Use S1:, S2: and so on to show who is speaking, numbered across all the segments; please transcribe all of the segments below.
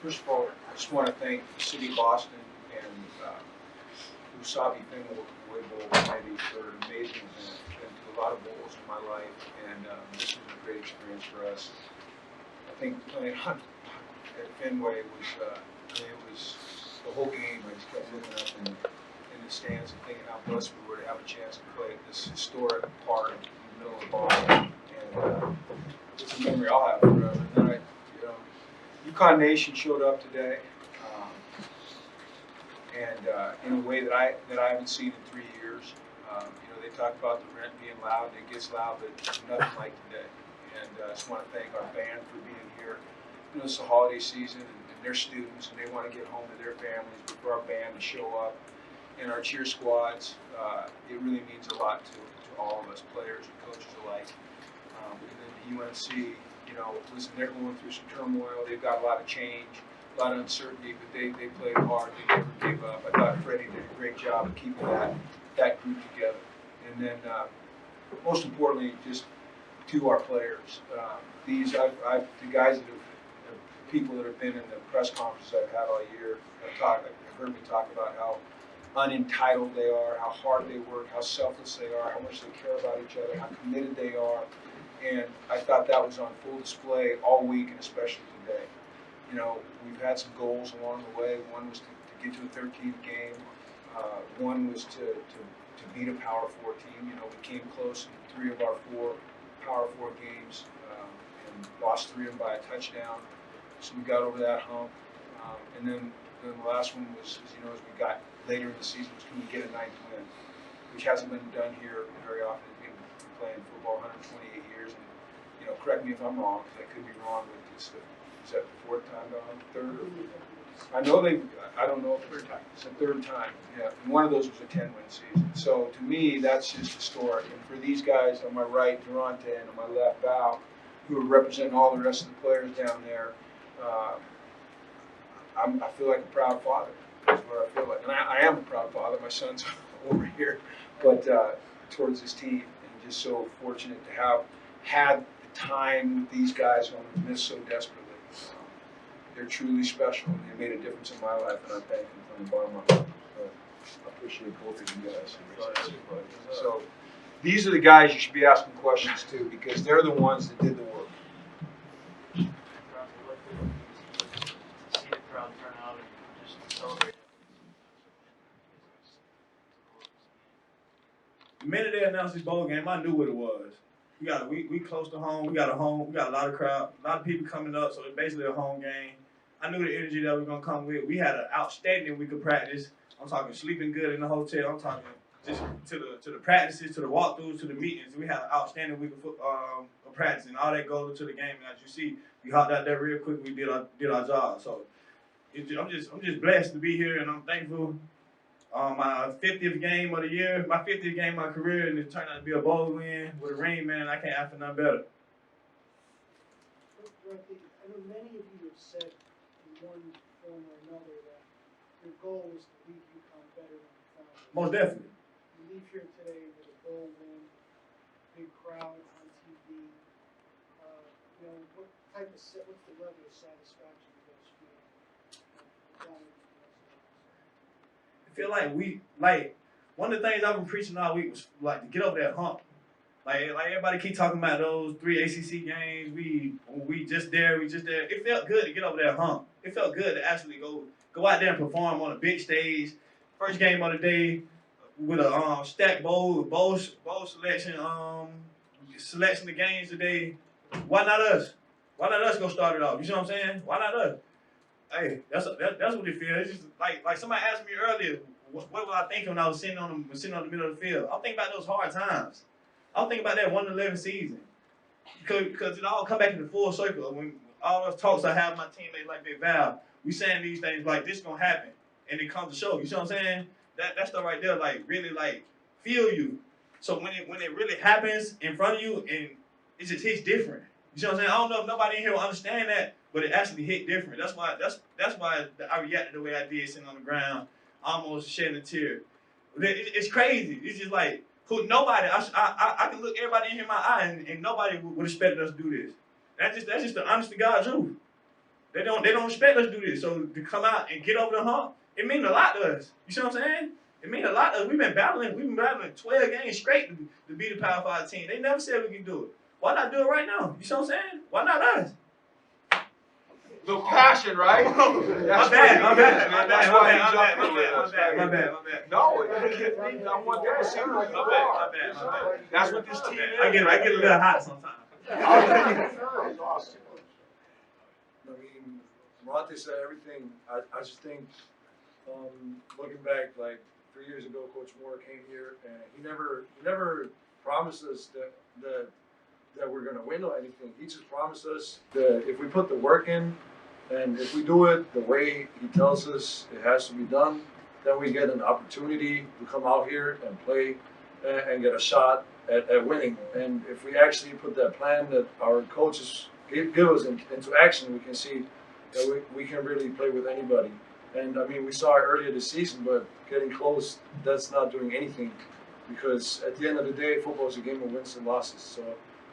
S1: first of all, I just want to thank the city of Boston and Fenway Bowl Committee for an amazing event. I've been to a lot of bowls in my life, and this was a great experience for us. I think playing at Fenway was the whole game. I just kept looking up in the stands and thinking how blessed we were to have a chance to play at this historic park in the middle of Boston. And it's a memory I'll have forever. And then UConn Nation showed up today, and in a way that I haven't seen in 3 years. They talk about the rent being loud, and it gets loud, but nothing like today. And I just want to thank our band for being here. It's the holiday season, and they're students, and they want to get home to their families. But for our band to show up, and our cheer squads, it really means a lot to all of us, players and coaches alike. And then the UNC, listen, they're going through some turmoil. They've got a lot of change, a lot of uncertainty, but they played hard. They never gave up. I thought Freddie did a great job of keeping that group together. And then, most importantly, just to our players. The guys that the people that have been in the press conferences I've had all year have heard me talk about how unentitled they are, how hard they work, how selfless they are, how much they care about each other, how committed they are. And I thought that was on full display all week, and especially today. We've had some goals along the way. One was to get to a 13th game. One was to beat a Power 4 team. We came close in 3 of our 4 Power 4 games and lost 3 of them by a touchdown. So we got over that hump. And then the last one was, as we got later in the season, was can we get a 9th win, which hasn't been done here very often. We've been playing football 128 years. And, correct me if I'm wrong, because I could be wrong, but is that the 4th time down? 3rd? I don't know if it's the 3rd time. Yeah, and one of those was a 10-win season. So to me, that's just historic. And for these guys on my right, Durante, and on my left, Val, who are representing all the rest of the players down there, I feel like a proud father. That's what I feel like. And I am a proud father. My son's over here, but towards this team, and just so fortunate to have had the time with these guys who I miss so desperately. They're truly special, and they made a difference in my life, and I thank them from the bottom of my heart. So I appreciate both of you guys. So these are the guys you should be asking questions to, because they're the ones that did the work.
S2: The minute they announced this bowl game, I knew what it was. We close to home. We got a lot of crowd, a lot of people coming up. So it's basically a home game. I knew the energy that was gonna come with. We had an outstanding week of practice. I'm talking sleeping good in the hotel. I'm talking just to the practices, to the walkthroughs, to the meetings. We had an outstanding week of practice, and all that goes into the game. And as you see, we hopped out there real quick. We did our job. So I'm just blessed to be here, and I'm thankful. My 50th game of the year, my 50th game of my career, and it turned out to be a bowl win with a ring, man. I can't ask for nothing better.
S3: I know many of you have said in one form or another that your goal was to leave UConn better than you found it.
S2: Most definitely.
S3: You leave here today with a bowl win, big crowd on TV. What's the level of satisfaction you guys feel?
S2: I feel like one of the things I've been preaching all week was like to get over that hump. Like everybody keep talking about those 3 ACC games. We just there. It felt good to get over that hump. It felt good to actually go out there and perform on a big stage. First game of the day with a stacked bowl selection. Selection the games today. Why not us? Why not us go start it off? You see what I'm saying? Why not us? Hey, that's what it feels. It's just like somebody asked me earlier, what was I thinking when I was sitting on the middle of the field? I'm thinking about those hard times. I'm thinking about that 1-11 season, because it all come back into full circle. When all those talks I have with my teammates like Big Val, we saying these things like this gonna happen, and it comes to show. You see what I'm saying? That stuff right there, like really like feel you. So when it really happens in front of you, and it just hits different. You see what I'm saying? I don't know if nobody in here will understand that, but it actually hit different. That's why I reacted the way I did, sitting on the ground, almost shedding a tear. It's crazy. It's just like nobody. I can look everybody in here in my eye, and nobody would expect us to do this. That's just the honest to God truth. They don't expect us to do this. So to come out and get over the hump, it means a lot to us. You see what I'm saying? It means a lot to us. We've been battling 12 games straight to be the Power 5 team. They never said we could do it. Why not do it right now? You see what I'm saying? Why not us?
S1: No passion, right?
S2: My bad.
S1: No, I want them to see who you are. That's what this team is.
S2: I get a little hot sometimes.
S4: I mean, Monte said everything. I just think, looking back, like 3 years ago, Coach Mora came here, and he never promised us that we're gonna win or anything. He just promised us that if we put the work in, and if we do it the way he tells us it has to be done, then we get an opportunity to come out here and play and get a shot at winning. And if we actually put that plan that our coaches give us into action, we can see that we can really play with anybody. And I mean, we saw it earlier this season, but getting close, that's not doing anything, because at the end of the day, football is a game of wins and losses. So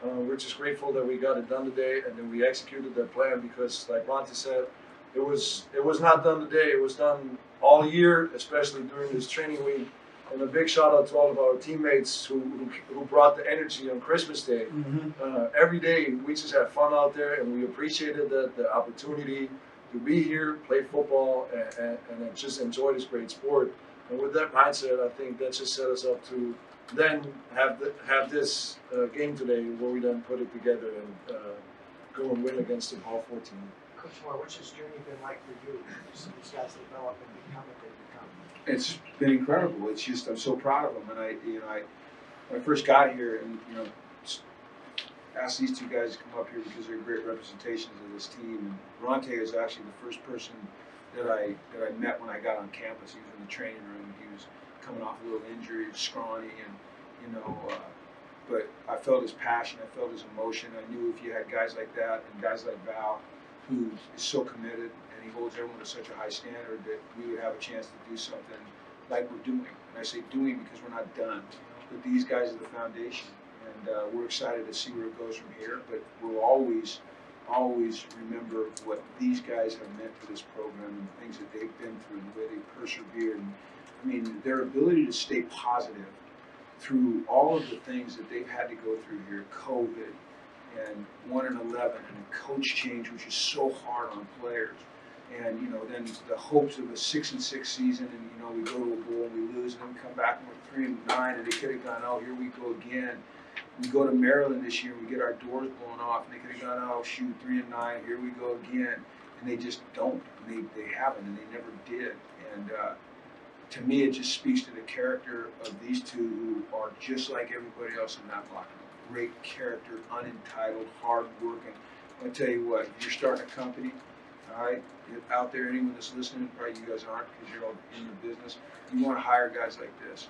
S4: we're just grateful that we got it done today, and then we executed that plan, because like Monte said, it was not done today. It was done all year, especially during this training week. And a big shout out to all of our teammates who brought the energy on Christmas Day. Every day we just had fun out there, and we appreciated the opportunity to be here, play football, and just enjoy this great sport. And with that mindset, I think that just set us up to then have this game today, where we then put it together and go and win against the Ball 14.
S5: Coach Mora, what's this journey been like for you? See these guys develop and become what they become.
S1: It's been incredible. It's just, I'm so proud of them. And when I first got here, and asked these two guys to come up here because they're great representations of this team. And Bronte is actually the first person that I met when I got on campus. He was in the training room. He was coming off a little injury, scrawny, and but I felt his passion. I felt his emotion. I knew if you had guys like that and guys like Val, who is so committed and he holds everyone to such a high standard, that we would have a chance to do something like we're doing. And I say doing because we're not done. But these guys are the foundation, and we're excited to see where it goes from here. But we'll always remember what these guys have meant to this program and the things that they've been through, and the way they persevered. And I mean, their ability to stay positive through all of the things that they've had to go through here, COVID, and 1-11, and a coach change, which is so hard on players. And then the hopes of a 6-6 season, and we go to a bowl and we lose, and then we come back and we're 3-9, and they could have gone, oh, here we go again. We go to Maryland this year, we get our doors blown off, and they could have gone, oh shoot, 3-9, here we go again. And they just don't. They haven't, and they never did. And to me, it just speaks to the character of these two, who are just like everybody else in that locker room. Great character, unentitled, hard-working. I'm going to tell you what, if you're starting a company, all right, out there, anyone that's listening, probably you guys aren't because you're all in the business, you want to hire guys like this.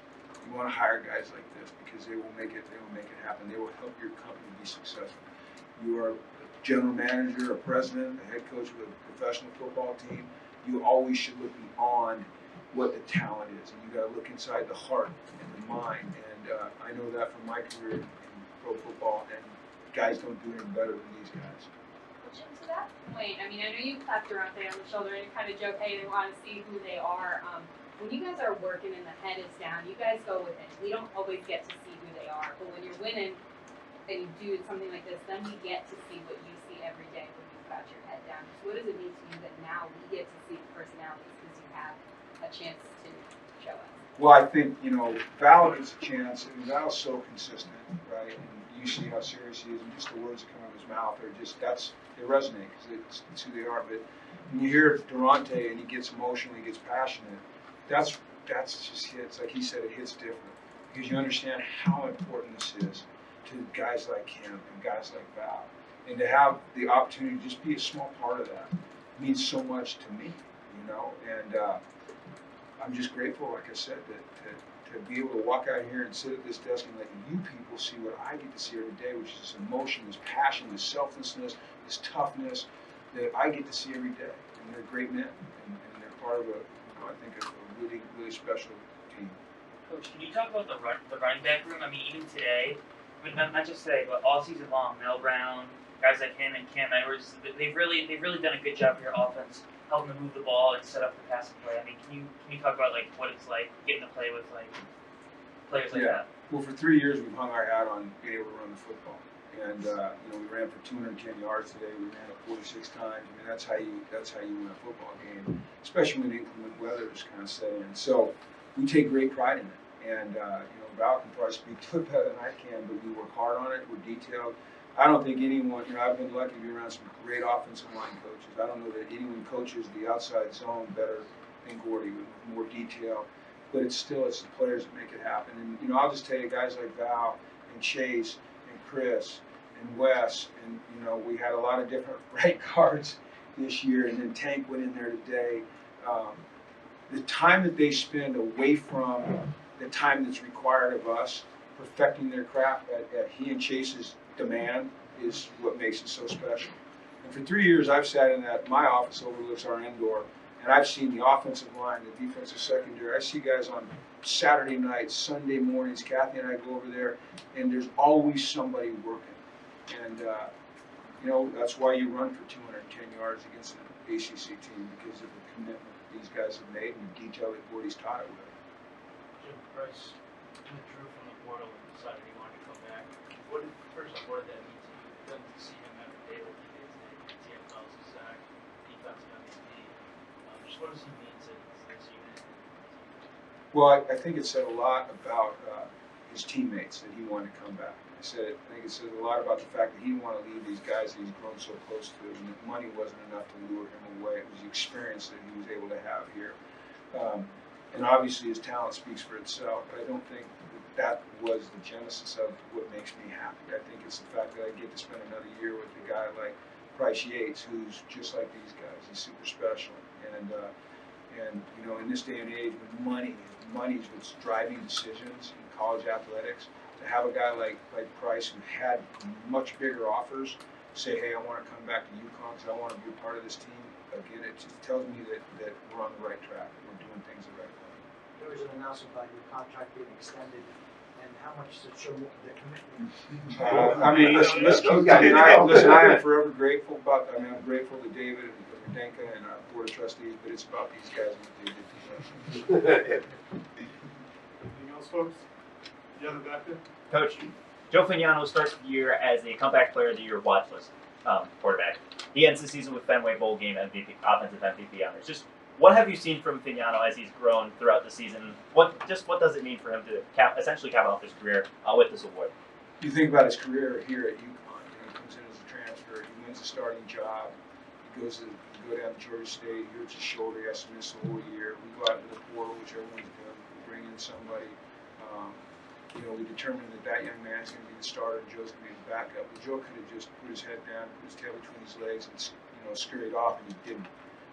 S1: You want to hire guys like this because they will make it happen. They will help your company be successful. You are a general manager, a president, a head coach of a professional football team. You always should look beyond what the talent is, and you got to look inside the heart and the mind. And I know that from my career in pro football, and guys don't do any better than these guys.
S6: Jim, to that point, I mean, I know you clapped Durante on the shoulder and kind of joke, hey, they want to see who they are. When you guys are working and the head is down, you guys go with it. We don't always get to see who they are, but when you're winning and you do something like this, then we get to see what you see every day when you've got your head down. So what does it mean to you that now we get to see the personalities because you have a chance to show us?
S1: Well, I think, Val gets a chance, and Val's so consistent, right? And you see how serious he is, and just the words that come out of his mouth are just, they resonate because it's who they are. But when you hear Durante and he gets emotional, he gets passionate, that's just hits, like he said, it hits different because you understand how important this is to guys like him and guys like Val. And to have the opportunity to just be a small part of that means so much to me, and I'm just grateful, like I said, to be able to walk out here and sit at this desk and let you people see what I get to see every day, which is this emotion, this passion, this selflessness, this toughness that I get to see every day. And they're great men, and they're part of I think a really, really special team.
S7: Coach, can you talk about the running back room? I mean, even today, not just today, but all season long, Mel Brown, guys like him and Cam Edwards, they've really done a good job for your offense, helping to move the ball and set up the passing play. I mean, can you talk about like what it's like getting to play with like players like that?
S1: Well, for 3 years we've hung our hat on being able to run the football, and we ran for 210 yards today. We ran it 46 times. I mean, that's how you win a football game, especially when inclement weather is kind of set in. So we take great pride in it, and Val can probably speak to it better than I can, but we work hard on it. We're detailed. I don't think anyone, I've been lucky to be around some great offensive line coaches. I don't know that anyone coaches the outside zone better than Gordy with more detail. But it's the players that make it happen. And, I'll just tell you, guys like Val and Chase and Chris and Wes, and, we had a lot of different right guards this year, and then Tank went in there today. The time that they spend away from the time that's required of us, perfecting their craft at he and Chase's demand is what makes it so special. And for 3 years, I've sat in my office overlooks our indoor, and I've seen the offensive line, the defensive secondary. I see guys on Saturday nights, Sunday mornings. Kathy and I go over there, and there's always somebody working. And, that's why you run for 210 yards against an ACC team, because of the commitment that these guys have made and the detail that Gordy's taught it with.
S8: Jim, Price withdrew from the portal and decided he wanted to come back. First off, what did that mean to you? Then to see him every day like he did today, TFLs, sack, defensive MVP. Just what does he mean to this unit?
S1: Well, I think it said a lot about his teammates that he wanted to come back. I think it said a lot about the fact that he didn't want to leave these guys that he's grown so close to, and that money wasn't enough to lure him away. It was the experience that he was able to have here. And obviously his talent speaks for itself, but I don't think that was the genesis of what makes me happy. I think it's the fact that I get to spend another year with a guy like Price Yates, who's just like these guys. He's super special. And in this day and age, when money is what's driving decisions in college athletics, to have a guy like Price, who had much bigger offers, say, hey, I want to come back to UConn because I want to be a part of this team, again, it just tells me that we're on the right track, and we're doing things the right way.
S5: There was an announcement about your contract being extended, and how much does it show the commitment?
S1: Listen, I am forever grateful I'm grateful to David and Denka and our board of trustees, but it's about these guys and what they did to us.
S9: Anything else, folks? The other back there?
S7: Coach, Joe Fagnano starts the year as a comeback player of the year watch list quarterback. He ends the season with Fenway Bowl game MVP, offensive MVP honors. Just what have you seen from Fagnano as he's grown throughout the season? What does it mean for him to essentially cap off his career with this award?
S1: You think about his career here at UConn. He comes in as a transfer. He wins a starting job. He go down to Georgia State. He hurts his shoulder. He has to miss the whole year. We go out to the portal, which everyone's doing. We bring in somebody. We determined that young man's going to be the starter and Joe's going to be the backup. But Joe could have just put his head down, put his tail between his legs, and scurried off, and he didn't.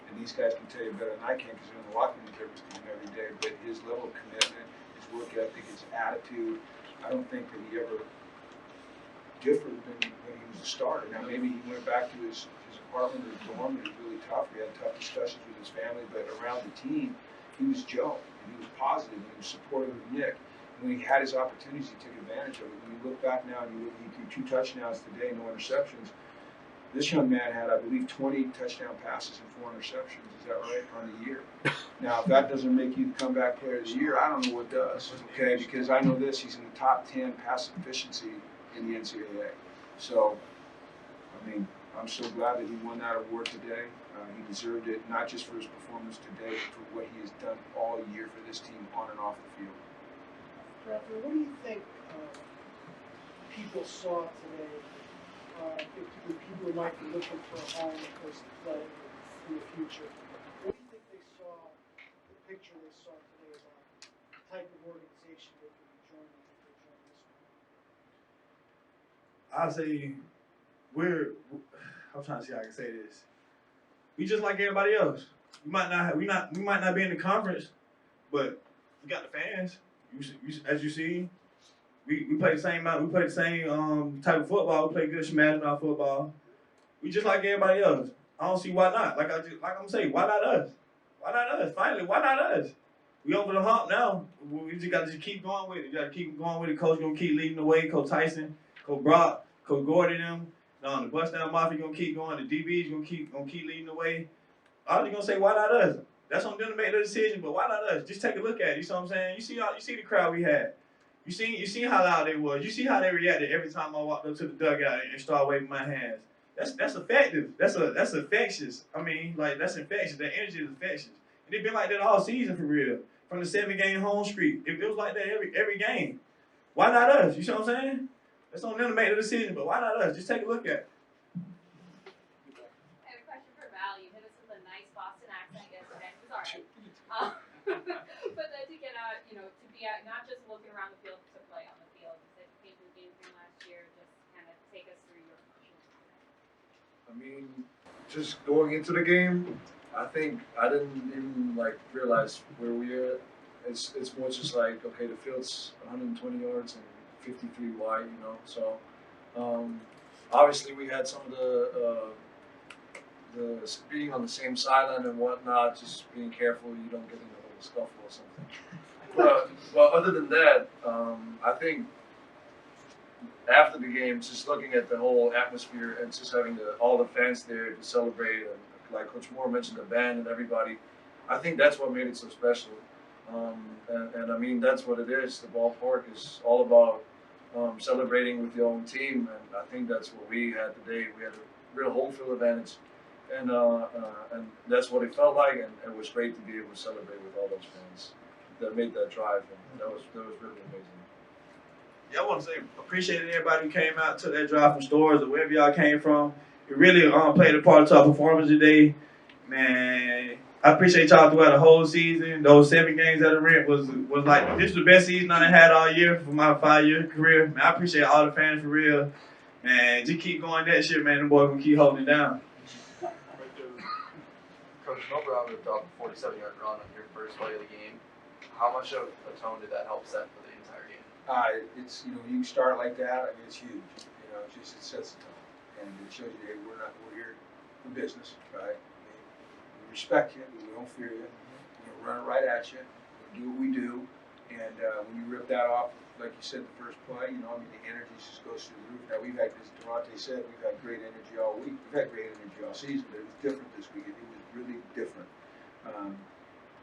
S1: And these guys can tell you better than I can because they're in the locker room with him every day. But his level of commitment, his work ethic, his attitude, I don't think that he ever differed than when he was a starter. Now maybe he went back to his apartment or his dorm, and it was really tough. We had tough discussions with his family, but around the team, he was Joe, and he was positive, and he was supportive of Nick. When he had his opportunities, he took advantage of it. When you look back now and he threw 2 touchdowns today, no interceptions. This young man had, I believe, 20 touchdown passes and 4 interceptions. Is that right? On the year. Now, if that doesn't make you the comeback player of the year, I don't know what does. Okay, because I know this: he's in the top 10 pass efficiency in the NCAA. So, I'm so glad that he won that award today. He deserved it, not just for his performance today, but for what he has done all year for this team on and off the field.
S3: Bradford, what do you think people saw today? If people might be looking for a home place to play in the future, what do you think they saw? The picture they saw today about the type of organization they could be joining if they join this one.
S2: I'll say I'm trying to see how I can say this. We just like everybody else. We might not be in the conference, but we got the fans. As you see, we play the same amount. We play the same type of football. We play good smashing our football. We just like everybody else. I don't see why not. Like I'm saying, why not us? Why not us? Finally, why not us? We over the hump now. We just got to keep going with it. You got to keep going with it. Coach gonna keep leading the way. Coach Tyson, Coach Brock, Coach Gordon, them. No, the bust down mafia gonna keep going. The DB's gonna keep leading the way. I was gonna say, why not us? That's on them to make the decision, but why not us? Just take a look at it. You see what I'm saying? You see the crowd we had. You see how loud they was. You see how they reacted every time I walked up to the dugout and started waving my hands. That's effective. That's infectious. I mean, like, that's infectious. The energy is infectious. And it's been like that all season for real. From the 7-game home streak, it was like that every game. Why not us? You see what I'm saying? That's on them to make the decision, but why not us? Just take a look at it.
S6: I have a question for Val. You hit us with a nice Boston accent yesterday. It was all right. But then to get out, to be out, not just looking around the field to play on the field. You said you came to the game from last year. Just kind of take us through your emotions.
S4: I mean, just going into the game, I think I didn't even realize where we are. It's more just like, okay, the field's 120 yards and 53 wide, So obviously we had some of the being on the same sideline and whatnot, just being careful you don't get in a little scuffle or something. But other than that, I think after the game, just looking at the whole atmosphere and just having all the fans there to celebrate, and like Coach Moore mentioned, the band and everybody, I think that's what made it so special. And I mean, that's what it is. The ballpark is all about celebrating with your own team, and I think that's what we had today. We had a real home field advantage, and that's what it felt like, and it was great to be able to celebrate with all those fans that made that drive, and that was really amazing.
S2: Yeah, I want to say appreciate everybody who came out to that drive from Stores or wherever y'all came from. It really played a part of our performance today. Man, I appreciate y'all throughout the whole season. Those 7 games at the rent was like, this was the best season I had all year for my 5-year career. Man, I appreciate all the fans for real. Man, just keep going that shit, man. The boys gonna keep holding it down.
S10: Coach, no problem with the 47-yard run on your first play of the game. How much of a tone did that help set for the entire game?
S1: It's you start like that. I mean, it's huge. It sets the tone, and it shows you, hey, we're here for business, right? We respect you. We don't fear you. We're gonna run it right at you. We'll do what we do, and when you rip that off, like you said, the first play, the energy just goes through the roof. Now we've had, as Durante said, we've had great energy all week. We've had great energy all season, but it was different this week. It was really different.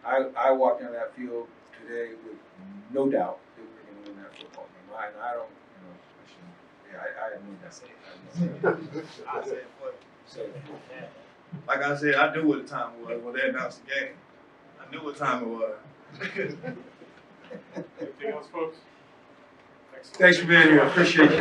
S1: I walked down that field today with no doubt that we were going to win that football game. I don't, I had no doubt.
S2: I said, like I said, I knew what the time it was when they announced the game. I knew what time it was.
S9: Anything else, folks?
S1: Thanks for being here. I appreciate you.